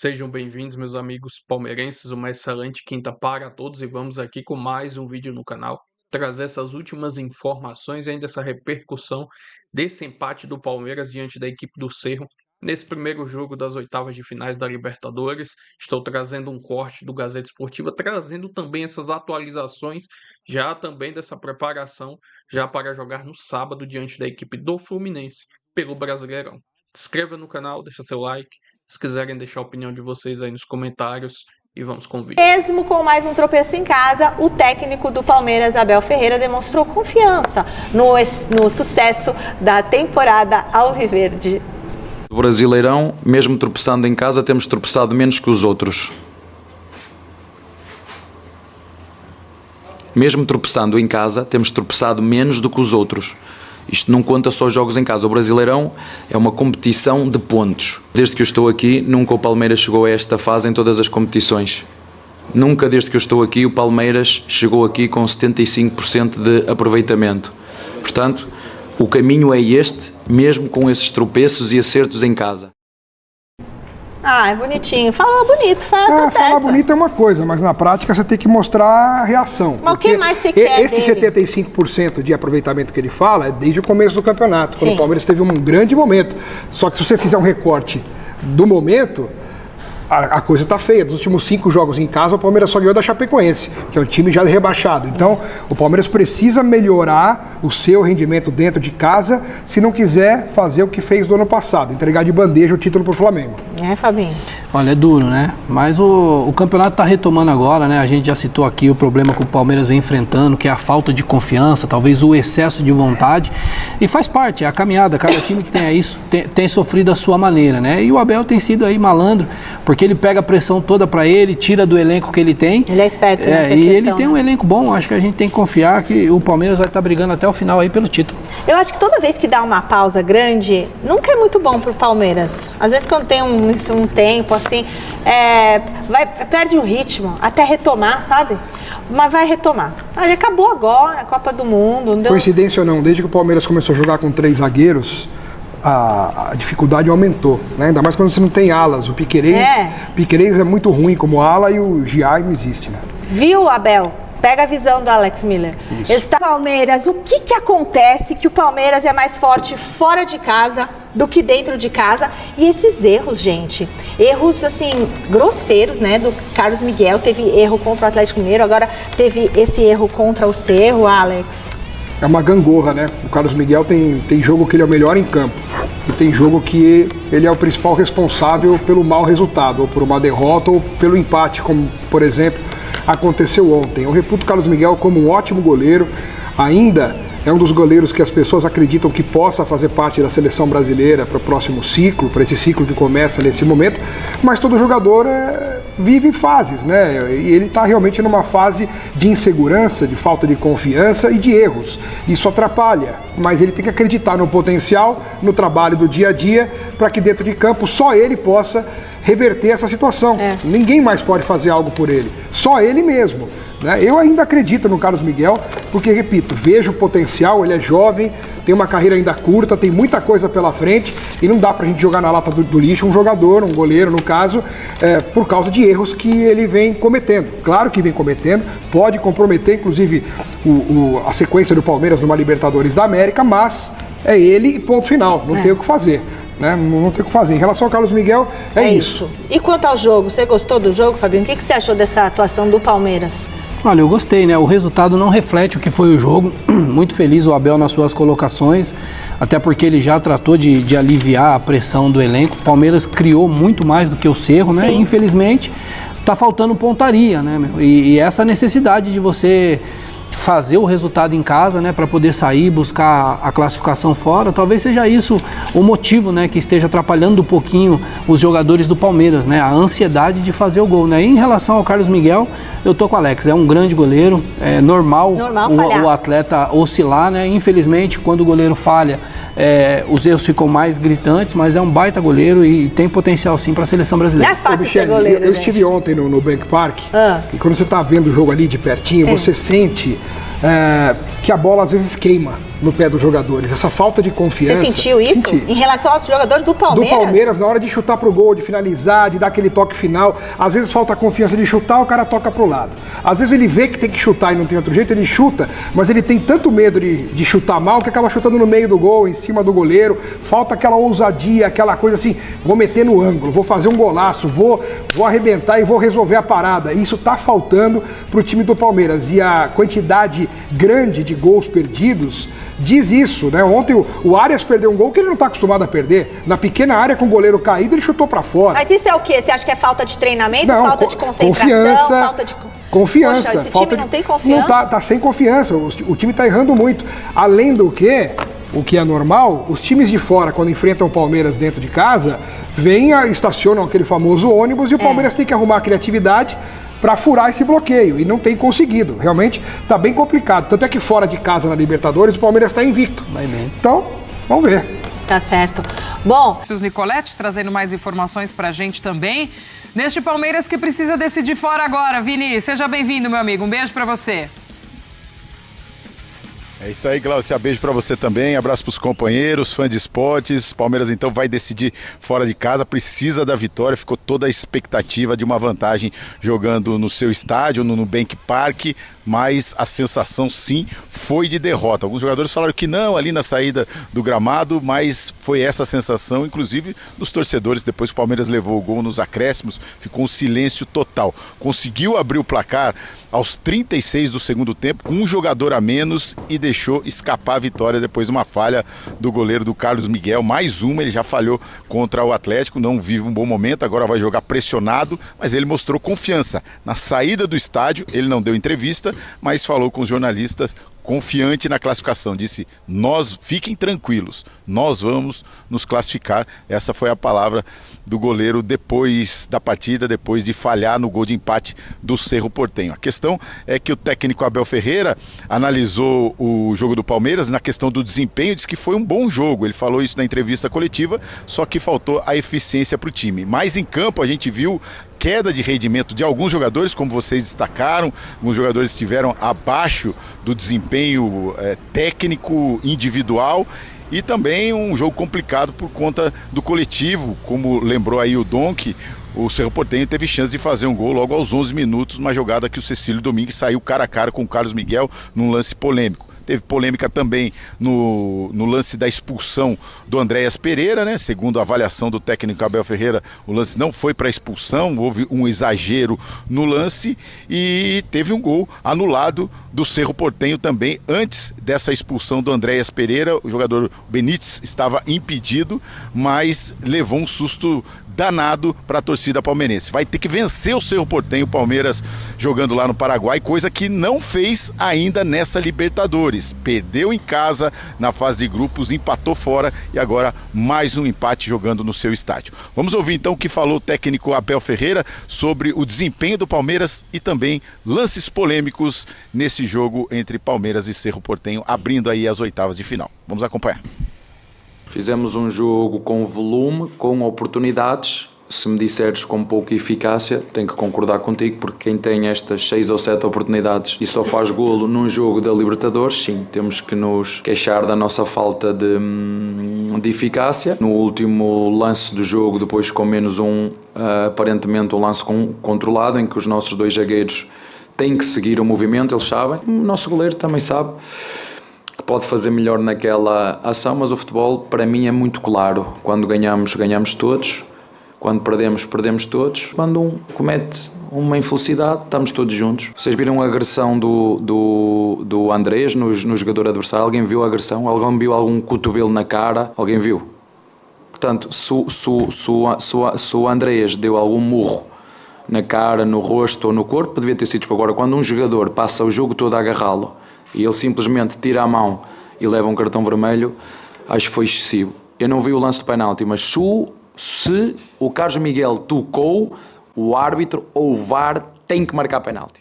Sejam bem-vindos, meus amigos palmeirenses, uma excelente quinta para todos e vamos aqui com mais um vídeo no canal, trazer essas últimas informações e ainda essa repercussão desse empate do Palmeiras diante da equipe do Cerro nesse primeiro jogo das oitavas de finais da Libertadores. Estou trazendo um corte do Gazeta Esportiva, trazendo também essas atualizações, já também dessa preparação, já para jogar no sábado diante da equipe do Fluminense pelo Brasileirão. Se inscreva no canal, deixa seu like, se quiserem deixar a opinião de vocês aí nos comentários e vamos com o vídeo. Mesmo com mais um tropeço em casa, o técnico do Palmeiras, Abel Ferreira, demonstrou confiança no sucesso da temporada alviverde. O Brasileirão, mesmo tropeçando em casa, temos tropeçado menos que os outros. Mesmo tropeçando em casa, temos tropeçado menos do que os outros. Isto não conta só jogos em casa. O Brasileirão é uma competição de pontos. Desde que eu estou aqui, nunca o Palmeiras chegou a esta fase em todas as competições. Nunca, desde que eu estou aqui, o Palmeiras chegou aqui com 75% de aproveitamento. Portanto, o caminho é este, mesmo com esses tropeços e acertos em casa. Ah, é bonitinho. Falou bonito, tá certo. Falar bonito é uma coisa, mas na prática você tem que mostrar a reação. Mas o que mais você quer Esse dele? 75% de aproveitamento que ele fala é desde o começo do campeonato, quando Sim. o Palmeiras teve um grande momento. Só que se você fizer um recorte do momento, a coisa tá feia. Dos últimos 5 jogos em casa, o Palmeiras só ganhou da Chapecoense, que é um time já rebaixado. Então, o Palmeiras precisa melhorar o seu rendimento dentro de casa, se não quiser fazer o que fez do ano passado, entregar de bandeja o título pro Flamengo. É, Fabinho? Olha, é duro, né? Mas o campeonato está retomando agora, né? A gente já citou aqui o problema que o Palmeiras vem enfrentando, que é a falta de confiança, talvez o excesso de vontade. E faz parte, é a caminhada. Cada time que tem isso tem sofrido a sua maneira, né? E o Abel tem sido aí malandro, porque ele pega a pressão toda para ele, tira do elenco que ele tem. Ele é esperto nessa E questão, ele tem um né? elenco bom. Acho que a gente tem que confiar que o Palmeiras vai estar brigando até o final aí pelo título. Eu acho que toda vez que dá uma pausa grande, nunca é muito bom pro Palmeiras. Às vezes quando tem um tempo assim, perde o ritmo até retomar, sabe? Mas vai retomar. Ele acabou agora, a Copa do Mundo. Não deu... Coincidência ou não, desde que o Palmeiras começou a jogar com 3 zagueiros, a dificuldade aumentou, né? Ainda mais quando você não tem alas. O Piquerez é muito ruim como ala e o Giai não existe, né? Viu, Abel? Pega a visão do Alex Miller. Palmeiras, o que acontece que o Palmeiras é mais forte fora de casa do que dentro de casa? E esses erros, gente, erros assim, grosseiros, né? Do Carlos Miguel, teve erro contra o Atlético Mineiro, agora teve esse erro contra o Cerro, Alex. É uma gangorra, né? O Carlos Miguel tem jogo que ele é o melhor em campo. E tem jogo que ele é o principal responsável pelo mau resultado, ou por uma derrota, ou pelo empate, como, por exemplo, aconteceu ontem. Eu reputo o Carlos Miguel como um ótimo goleiro, ainda é um dos goleiros que as pessoas acreditam que possa fazer parte da seleção brasileira para o próximo ciclo, para esse ciclo que começa nesse momento, mas todo jogador vive fases, né? E ele está realmente numa fase de insegurança, de falta de confiança e de erros. Isso atrapalha, mas ele tem que acreditar no potencial, no trabalho do dia a dia, para que dentro de campo só ele possa reverter essa situação. Ninguém mais pode fazer algo por ele, só ele mesmo. Eu ainda acredito no Carlos Miguel, porque, repito, vejo o potencial, ele é jovem, tem uma carreira ainda curta, tem muita coisa pela frente e não dá pra gente jogar na lata do lixo um jogador, um goleiro no caso, por causa de erros que ele vem cometendo. Claro que vem cometendo, pode comprometer inclusive a sequência do Palmeiras numa Libertadores da América, mas é ele e ponto final, não tem o que fazer. Não tem o que fazer. Em relação ao Carlos Miguel, é isso. E quanto ao jogo, você gostou do jogo, Fabinho? O que você achou dessa atuação do Palmeiras? Olha, eu gostei, né? O resultado não reflete o que foi o jogo. Muito feliz o Abel nas suas colocações, até porque ele já tratou de aliviar a pressão do elenco. O Palmeiras criou muito mais do que o Cerro, né? Sim. Infelizmente, tá faltando pontaria, né, meu? E essa necessidade de você fazer o resultado em casa, né, para poder sair, buscar a classificação fora, talvez seja isso o motivo, né, que esteja atrapalhando um pouquinho os jogadores do Palmeiras, né, a ansiedade de fazer o gol, né. E em relação ao Carlos Miguel, eu tô com o Alex, é um grande goleiro, é normal o atleta oscilar, né, infelizmente quando o goleiro falha, os erros ficam mais gritantes, mas é um baita goleiro e tem potencial sim para a seleção brasileira. Não é fácil Michele, ser goleiro, eu estive ontem no Bank Park e quando você está vendo o jogo ali de pertinho, você sente que a bola às vezes queima no pé dos jogadores. Essa falta de confiança. Você sentiu isso? Senti. Em relação aos jogadores do Palmeiras? Do Palmeiras, na hora de chutar pro gol, de finalizar, de dar aquele toque final. Às vezes falta a confiança de chutar, o cara toca pro lado. Às vezes ele vê que tem que chutar e não tem outro jeito, ele chuta, mas ele tem tanto medo de chutar mal que acaba chutando no meio do gol, em cima do goleiro. Falta aquela ousadia, aquela coisa assim, vou meter no ângulo, vou fazer um golaço, vou arrebentar e vou resolver a parada. Isso tá faltando pro time do Palmeiras. E a quantidade grande de gols perdidos diz isso, né? Ontem o Arias perdeu um gol que ele não está acostumado a perder. Na pequena área com o goleiro caído, ele chutou para fora. Mas isso é o quê? Você acha que é falta de treinamento, não, falta de concentração, confiança, falta de... Confiança. Poxa, esse falta time não tem confiança? Não tá sem confiança. O time está errando muito. Além do que, o que é normal, os times de fora, quando enfrentam o Palmeiras dentro de casa, estacionam aquele famoso ônibus e o Palmeiras tem que arrumar a criatividade para furar esse bloqueio, e não tem conseguido. Realmente está bem complicado. Tanto é que fora de casa na Libertadores, o Palmeiras está invicto. Vai bem. Então, vamos ver. Tá certo. Bom... Nicolete trazendo mais informações pra gente também. Neste Palmeiras que precisa decidir fora agora. Vini, seja bem-vindo, meu amigo. Um beijo pra você. É isso aí, Glaucia, beijo pra você também, abraço pros companheiros, fã de esportes. Palmeiras então vai decidir fora de casa, precisa da vitória, ficou toda a expectativa de uma vantagem jogando no seu estádio, no Nubank Park, mas a sensação sim foi de derrota. Alguns jogadores falaram que não, ali na saída do gramado, mas foi essa a sensação, inclusive dos torcedores, depois que o Palmeiras levou o gol nos acréscimos, ficou um silêncio total. Conseguiu abrir o placar aos 36 do segundo tempo, com um jogador a menos, e deixou escapar a vitória depois de uma falha do goleiro do Carlos Miguel. Mais uma, ele já falhou contra o Atlético, não vive um bom momento, agora vai jogar pressionado, mas ele mostrou confiança. Na saída do estádio, ele não deu entrevista, mas falou com os jornalistas confiante na classificação, disse: fiquem tranquilos, nós vamos nos classificar. Essa foi a palavra do goleiro depois da partida, depois de falhar no gol de empate do Cerro Porteño. A questão é que o técnico Abel Ferreira analisou o jogo do Palmeiras na questão do desempenho, disse que foi um bom jogo, ele falou isso na entrevista coletiva, só que faltou a eficiência para o time. Mas em campo a gente viu queda de rendimento de alguns jogadores, como vocês destacaram. Alguns jogadores estiveram abaixo do desempenho técnico individual, e também um jogo complicado por conta do coletivo, como lembrou aí o Donk. O Cerro Porteño teve chance de fazer um gol logo aos 11 minutos, uma jogada que o Cecílio Domingues saiu cara a cara com o Carlos Miguel num lance polêmico. Teve polêmica também no lance da expulsão do Andréas Pereira, né? Segundo a avaliação do técnico Abel Ferreira, o lance não foi para expulsão, houve um exagero no lance, e teve um gol anulado do Cerro Porteño também antes dessa expulsão do Andréas Pereira. O jogador Benítez estava impedido, mas levou um susto danado para a torcida palmeirense. Vai ter que vencer o Cerro Porteño, o Palmeiras jogando lá no Paraguai, coisa que não fez ainda nessa Libertadores. Perdeu em casa na fase de grupos, empatou fora, e agora mais um empate jogando no seu estádio. Vamos ouvir então o que falou o técnico Abel Ferreira sobre o desempenho do Palmeiras e também lances polêmicos nesse jogo entre Palmeiras e Cerro Porteño, abrindo aí as oitavas de final. Vamos acompanhar. Fizemos um jogo com volume, com oportunidades. Se me disseres com pouca eficácia, tenho que concordar contigo, porque quem tem estas 6 ou 7 oportunidades e só faz golo num jogo da Libertadores, sim, temos que nos queixar da nossa falta de eficácia. No último lance do jogo, depois com menos aparentemente um lance controlado, em que os nossos 2 zagueiros têm que seguir o movimento, eles sabem. O nosso goleiro também sabe que pode fazer melhor naquela ação, mas o futebol para mim é muito claro. Quando ganhamos, ganhamos todos. Quando perdemos, perdemos todos. Quando um comete uma infelicidade, estamos todos juntos. Vocês viram a agressão do Andrés no jogador adversário? Alguém viu a agressão? Alguém viu algum cotovelo na cara? Alguém viu? Portanto, se o Andrés deu algum murro na cara, no rosto ou no corpo, devia ter sido. Agora, quando um jogador passa o jogo todo a agarrá-lo e ele simplesmente tira a mão e leva um cartão vermelho, acho que foi excessivo. Eu não vi o lance do penalti, mas se o Carlos Miguel tocou, o árbitro ou o VAR tem que marcar penalti.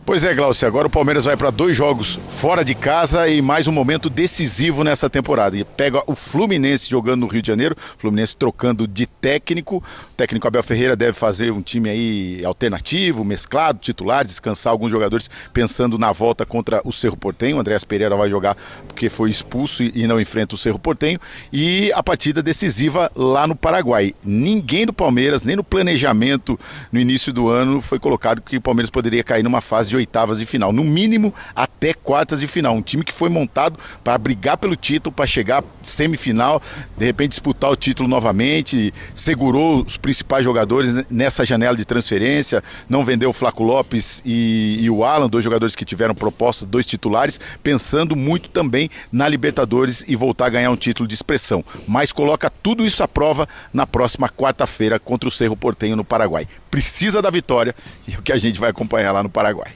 Pois é, Glaucio, agora o Palmeiras vai para 2 jogos fora de casa e mais um momento decisivo nessa temporada. E pega o Fluminense jogando no Rio de Janeiro, Fluminense trocando de técnico. O técnico Abel Ferreira deve fazer um time aí alternativo, mesclado, titulares, descansar alguns jogadores pensando na volta contra o Cerro Porteño. O Andréas Pereira vai jogar porque foi expulso e não enfrenta o Cerro Porteño. E a partida decisiva lá no Paraguai. Ninguém do Palmeiras, nem no planejamento no início do ano, foi colocado que o Palmeiras poderia cair numa fase de oitavas de final, no mínimo até quartas de final. Um time que foi montado para brigar pelo título, para chegar semifinal, de repente disputar o título novamente, segurou os principais jogadores nessa janela de transferência, não vendeu o Flaco Lopes e o Alan, 2 jogadores que tiveram propostas, 2 titulares, pensando muito também na Libertadores e voltar a ganhar um título de expressão. Mas coloca tudo isso à prova na próxima quarta-feira contra o Cerro Porteño no Paraguai. Precisa da vitória e é o que a gente vai acompanhar lá no Paraguai.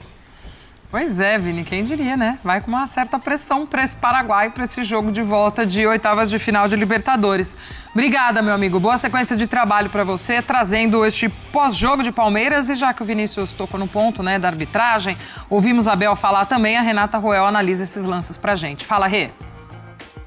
Pois é, Vini, quem diria, né? Vai com uma certa pressão para esse Paraguai, para esse jogo de volta de oitavas de final de Libertadores. Obrigada, meu amigo. Boa sequência de trabalho para você, trazendo este pós-jogo de Palmeiras. E já que o Vinícius tocou no ponto, né, da arbitragem, ouvimos a Abel falar também, a Renata Ruel analisa esses lances pra gente. Fala, Rê.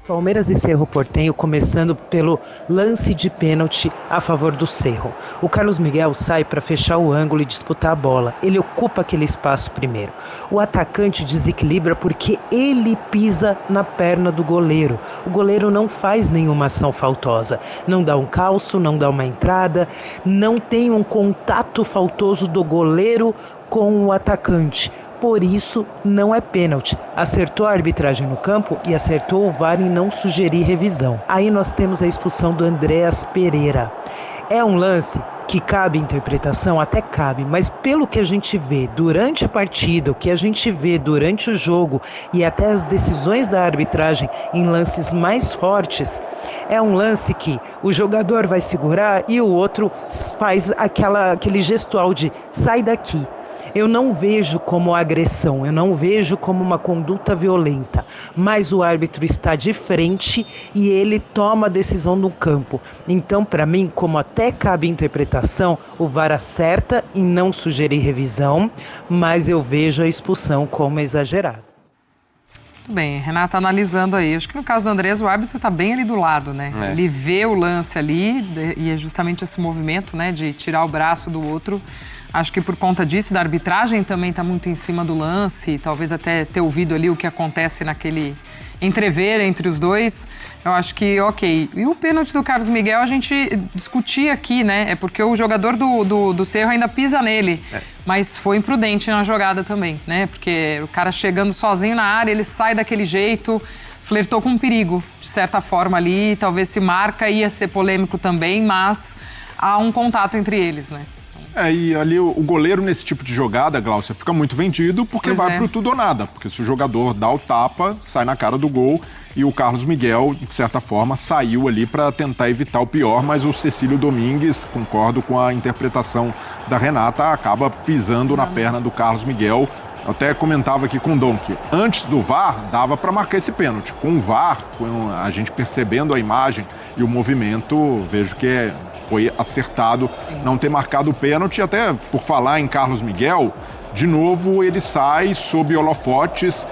Palmeiras e Cerro Porteño começando pelo lance de pênalti a favor do Cerro. O Carlos Miguel sai para fechar o ângulo e disputar a bola. Ele ocupa aquele espaço primeiro. O atacante desequilibra porque ele pisa na perna do goleiro. O goleiro não faz nenhuma ação faltosa. Não dá um calço, não dá uma entrada, não tem um contato faltoso do goleiro com o atacante. Por isso, não é pênalti. Acertou a arbitragem no campo e acertou o VAR em não sugerir revisão. Aí nós temos a expulsão do Andréas Pereira. É um lance que cabe interpretação? Até cabe, mas pelo que a gente vê durante a partida, o que a gente vê durante o jogo e até as decisões da arbitragem em lances mais fortes, é um lance que o jogador vai segurar e o outro faz aquele gestual de sai daqui. Eu não vejo como agressão, eu não vejo como uma conduta violenta, mas o árbitro está de frente e ele toma a decisão no campo. Então, para mim, como até cabe interpretação, o VAR acerta em não sugerir revisão, mas eu vejo a expulsão como exagerada. Tudo bem, Renata analisando aí. Acho que no caso do Andrés, o árbitro está bem ali do lado, né? É. Ele vê o lance ali e é justamente esse movimento, né, de tirar o braço do outro. Acho que por conta disso, da arbitragem também está muito em cima do lance, talvez até ter ouvido ali o que acontece naquele entrever entre os dois. Eu acho que ok. E o pênalti do Carlos Miguel a gente discutia aqui, né? É porque o jogador do Cerro ainda pisa nele, mas foi imprudente na jogada também, né? Porque o cara chegando sozinho na área, ele sai daquele jeito, flertou com um perigo, de certa forma ali, talvez se marca, ia ser polêmico também, mas há um contato entre eles, né? E ali o goleiro nesse tipo de jogada, Glaucia, fica muito vendido porque vai pro tudo ou nada. Porque se o jogador dá o tapa, sai na cara do gol e o Carlos Miguel, de certa forma, saiu ali para tentar evitar o pior, mas o Cecílio Domingues, concordo com a interpretação da Renata, acaba pisando na perna do Carlos Miguel. Eu até comentava aqui com o Dom que antes do VAR dava para marcar esse pênalti. Com o VAR, com a gente percebendo a imagem e o movimento, vejo que foi acertado não ter marcado o pênalti. Até por falar em Carlos Miguel, de novo ele sai sob holofotes.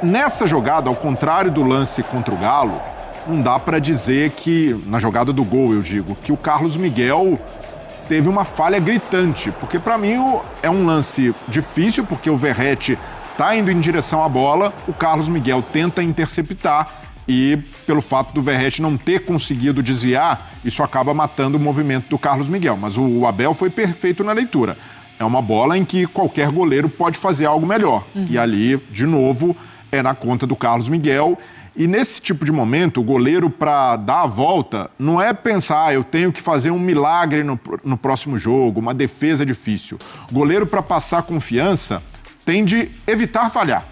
Nessa jogada, ao contrário do lance contra o Galo, não dá para dizer que, na jogada do gol eu digo, que o Carlos Miguel teve uma falha gritante, porque para mim é um lance difícil, porque o Verratti está indo em direção à bola, o Carlos Miguel tenta interceptar e pelo fato do Verratti não ter conseguido desviar, isso acaba matando o movimento do Carlos Miguel. Mas o Abel foi perfeito na leitura. É uma bola em que qualquer goleiro pode fazer algo melhor. E ali, de novo, é na conta do Carlos Miguel. E nesse tipo de momento, o goleiro, para dar a volta, não é pensar, eu tenho que fazer um milagre no próximo jogo, uma defesa difícil. O goleiro, para passar confiança, tem de evitar falhar.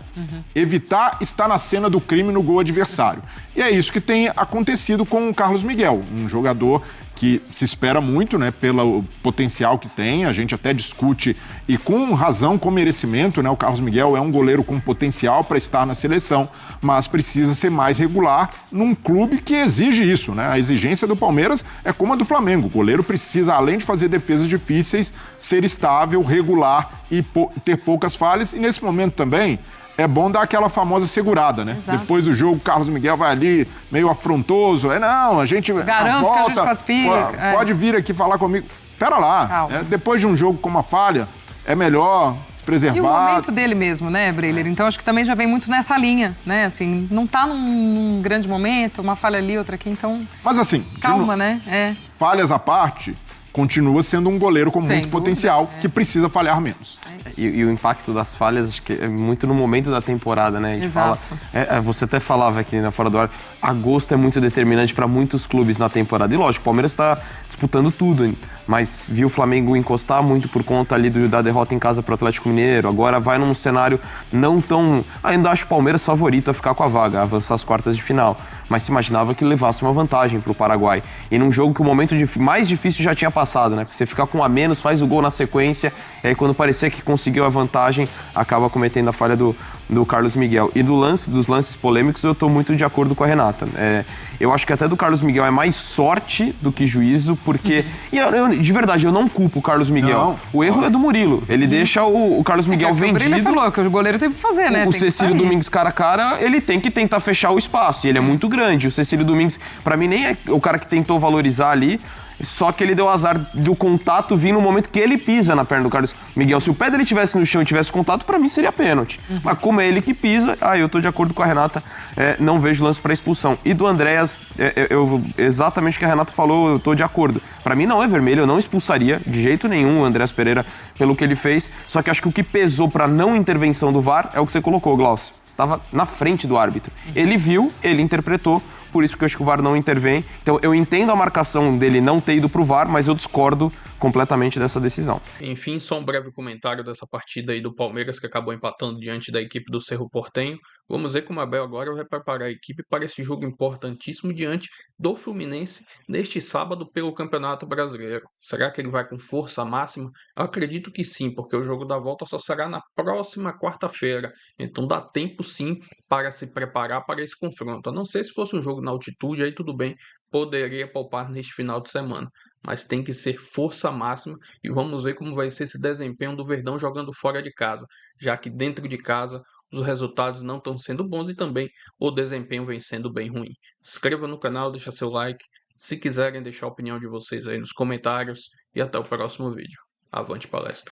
Evitar estar na cena do crime no gol adversário. E é isso que tem acontecido com o Carlos Miguel, um jogador que se espera muito, né, pelo potencial que tem, a gente até discute, e com razão, com merecimento, né, o Carlos Miguel é um goleiro com potencial para estar na seleção, mas precisa ser mais regular num clube que exige isso, né, a exigência do Palmeiras é como a do Flamengo, o goleiro precisa, além de fazer defesas difíceis, ser estável, regular e ter poucas falhas, e nesse momento também, é bom dar aquela famosa segurada, né? Exato. Depois do jogo, o Carlos Miguel vai ali, meio afrontoso. Não, a gente... Garanto que a gente classifica. Pode vir aqui falar comigo. Pera lá. Depois de um jogo com uma falha, é melhor se preservar. E o momento dele mesmo, né, Breler? Então, acho que também já vem muito nessa linha, né? Assim, não tá num grande momento, uma falha ali, outra aqui, então... Mas assim... Calma, né? Falhas à parte... Continua sendo um goleiro com muito potencial, que precisa falhar menos. E o impacto das falhas, acho que é muito no momento da temporada, né? A gente Exato. fala, você até falava aqui na Fora do Ar, agosto é muito determinante para muitos clubes na temporada. E lógico, o Palmeiras está disputando tudo, mas viu o Flamengo encostar muito por conta ali da derrota em casa para o Atlético Mineiro. Agora vai num cenário não tão... Ainda acho o Palmeiras favorito a ficar com a vaga, a avançar as quartas de final. Mas se imaginava que levasse uma vantagem para o Paraguai. E num jogo que o momento mais difícil já tinha passado, né? Porque você fica com um a menos, faz o gol na sequência, e aí quando parecia que conseguiu a vantagem, acaba cometendo a falha do Carlos Miguel. E dos lances polêmicos, eu estou muito de acordo com a Renata. Eu acho que até do Carlos Miguel é mais sorte do que juízo, porque... E de verdade, eu não culpo o Carlos Miguel. Não. O erro é do Murilo. Ele deixa o Carlos Miguel vendido. Ele falou que o goleiro tem que fazer, né? O Cecílio Domingues cara a cara, ele tem que tentar fechar o espaço. E ele é muito grande. O Cecílio Domingues, pra mim, nem é o cara que tentou valorizar ali. Só que ele deu azar do contato vir no momento que ele pisa na perna do Carlos Miguel. Se o pé dele estivesse no chão e tivesse contato, pra mim seria pênalti. Mas como é ele que pisa, eu tô de acordo com a Renata, não vejo lance pra expulsão. E do Andréas, exatamente o que a Renata falou, eu tô de acordo. Pra mim não é vermelho, eu não expulsaria de jeito nenhum o Andréas Pereira pelo que ele fez. Só que acho que o que pesou pra não intervenção do VAR é o que você colocou, Glaucio. Tava na frente do árbitro. Ele viu, ele interpretou, por isso que eu acho que o VAR não intervém. Então eu entendo a marcação dele não ter ido pro VAR, mas eu discordo completamente dessa decisão. Enfim, só um breve comentário dessa partida aí do Palmeiras, que acabou empatando diante da equipe do Cerro Porteño. Vamos ver como a Abel agora vai preparar a equipe para esse jogo importantíssimo diante do Fluminense neste sábado pelo Campeonato Brasileiro. Será que ele vai com força máxima? Eu acredito que sim, porque o jogo da volta só será na próxima quarta-feira. Então dá tempo sim para se preparar para esse confronto. A não ser se fosse um jogo na altitude, aí tudo bem, poderia poupar neste final de semana. Mas tem que ser força máxima e vamos ver como vai ser esse desempenho do Verdão jogando fora de casa, já que dentro de casa os resultados não estão sendo bons e também o desempenho vem sendo bem ruim. Se inscreva no canal, deixa seu like, se quiserem deixar a opinião de vocês aí nos comentários e até o próximo vídeo. Avante palestra!